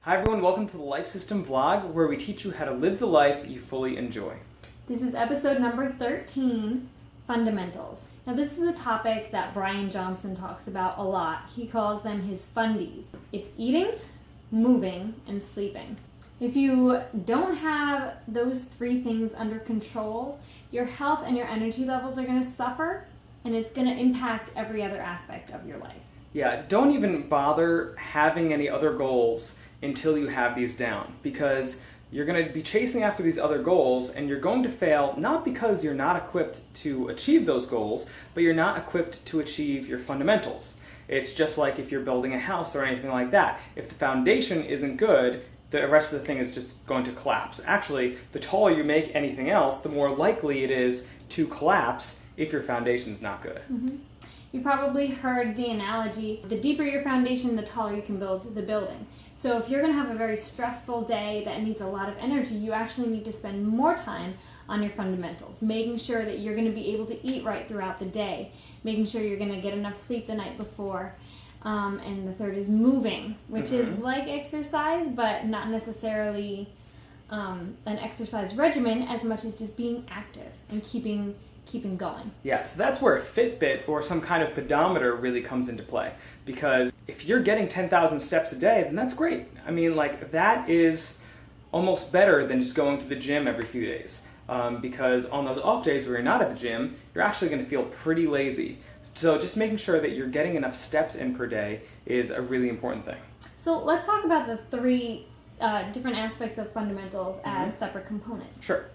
Hi everyone, welcome to the Life System vlog where we teach you how to live the life you fully enjoy. This is episode number 13, fundamentals. Now this is a topic that Brian Johnson talks about a lot. He calls them his fundies. It's eating, moving, and sleeping. If you don't have those three things under control, your health and your energy levels are going to suffer, and it's going to impact every other aspect of your life. Yeah, don't even bother having any other goals until you have these down, because you're going to be chasing after these other goals and you're going to fail, not because you're not equipped to achieve those goals, but you're not equipped to achieve your fundamentals. It's just like if you're building a house or anything like that. If the foundation isn't good, the rest of the thing is just going to collapse. Actually, the taller you make anything else, the more likely it is to collapse if your foundation's not good. Mm-hmm. You probably heard the analogy, the deeper your foundation, the taller you can build the building. So if you're going to have a very stressful day that needs a lot of energy, you actually need to spend more time on your fundamentals, making sure that you're going to be able to eat right throughout the day, making sure you're going to get enough sleep the night before. And the third is moving, which is like exercise, but not necessarily an exercise regimen as much as just being active and keeping going. Yeah, so that's where a FitBit or some kind of pedometer really comes into play. Because if you're getting 10,000 steps a day, then that's great. I mean, like, that is almost better than just going to the gym every few days. Because on those off days where you're not at the gym, you're actually going to feel pretty lazy. So just making sure that you're getting enough steps in per day is a really important thing. So let's talk about the three different aspects of fundamentals as separate components. Sure.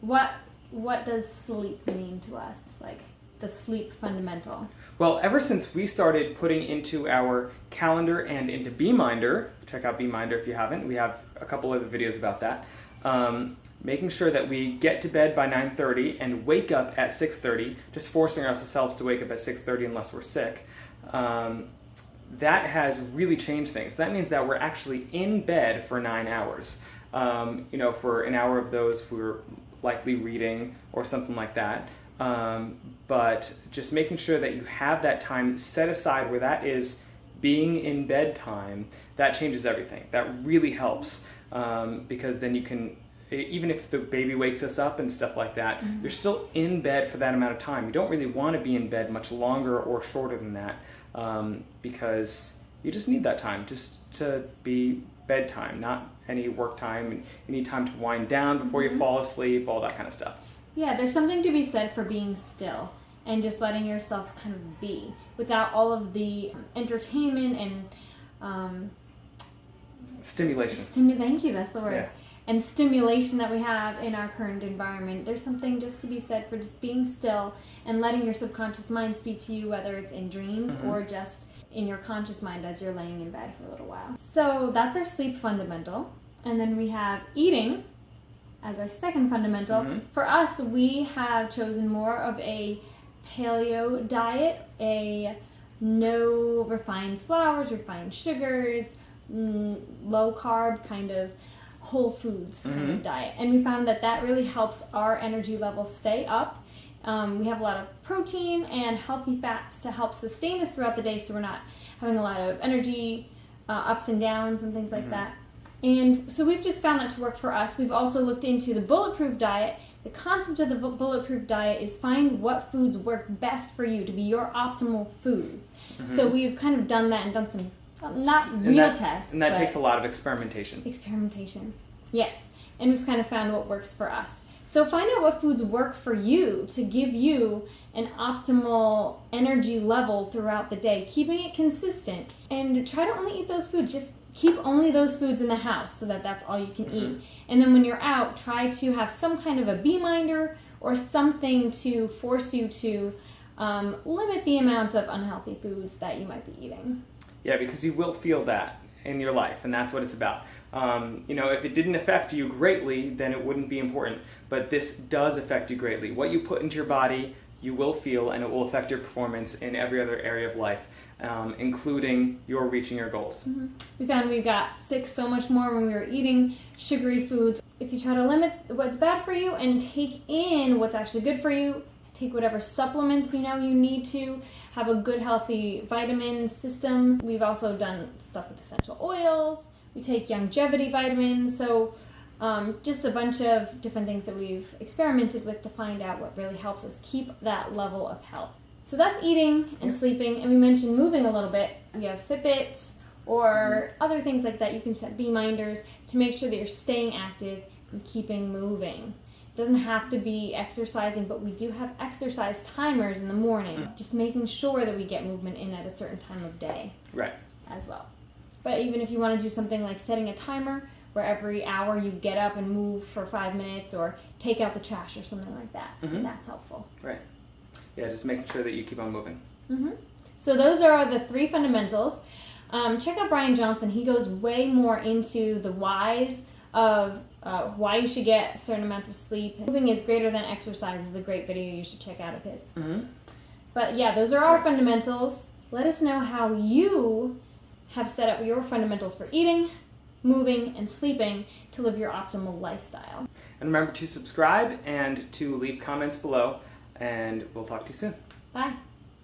What does sleep mean to us, like the sleep fundamental? Well, ever since we started putting into our calendar and into BeMinder, check out BeMinder if you haven't, we have a couple other videos about that, making sure that we get to bed by 9:30 and wake up at 6:30, just forcing ourselves to wake up at 6:30 unless we're sick, that has really changed things. That means that we're actually in bed for 9 hours. For an hour of those we're likely reading or something like that. But just making sure that you have that time set aside where that is being in bed time, that changes everything. That really helps because then you can, even if the baby wakes us up and stuff like that, you're still in bed for that amount of time. You don't really want to be in bed much longer or shorter than that because you just need that time just to be bedtime, not any work time, and you need time to wind down before you fall asleep, all that kind of stuff. Yeah, there's something to be said for being still and just letting yourself kind of be without all of the entertainment and stimulation. Thank you, that's the word. Yeah. And stimulation that we have in our current environment. There's something just to be said for just being still and letting your subconscious mind speak to you, whether it's in dreams or just in your conscious mind as you're laying in bed for a little while. So that's our sleep fundamental. And then we have eating as our second fundamental. For us, we have chosen more of a paleo diet, a no refined flours, refined sugars, low carb kind of whole foods kind of diet. And we found that that really helps our energy levels stay up. We have a lot of protein and healthy fats to help sustain us throughout the day, so we're not having a lot of energy ups and downs and things like that. And so we've just found that to work for us. We've also looked into the bulletproof diet. The concept of the bulletproof diet is find what foods work best for you to be your optimal foods. So we've kind of done that and done some, not real tests. And that takes a lot of experimentation. Experimentation, yes. And we've kind of found what works for us. So find out what foods work for you to give you an optimal energy level throughout the day, keeping it consistent. And try to only eat those foods. Just keep only those foods in the house so that that's all you can eat. And then when you're out, try to have some kind of a BeMinder or something to force you to limit the amount of unhealthy foods that you might be eating. Yeah, because you will feel that in your life, and that's what it's about. If it didn't affect you greatly, then it wouldn't be important. But this does affect you greatly. What you put into your body, you will feel, and it will affect your performance in every other area of life, including your reaching your goals. We found we got sick so much more when we were eating sugary foods. If you try to limit what's bad for you and take in what's actually good for you, take whatever supplements you know you need to, have a good healthy vitamin system. We've also done stuff with essential oils, We take longevity vitamins. So just a bunch of different things that we've experimented with to find out what really helps us keep that level of health. So that's eating and sleeping. And we mentioned moving a little bit. We have FitBits or other things like that. You can set B-minders to make sure that you're staying active and keeping moving. It doesn't have to be exercising, but we do have exercise timers in the morning. Just making sure that we get movement in at a certain time of day. Right. As well. But even if you want to do something like setting a timer where every hour you get up and move for 5 minutes or take out the trash or something like that, that's helpful. Right. Yeah, just making sure that you keep on moving. So those are the 3 fundamentals. Check out Brian Johnson. He goes way more into the whys of why you should get a certain amount of sleep. Moving is greater than exercise is a great video you should check out of his. But yeah, those are our fundamentals. Let us know how you have set up your fundamentals for eating, moving, and sleeping to live your optimal lifestyle. And remember to subscribe and to leave comments below, and we'll talk to you soon. Bye.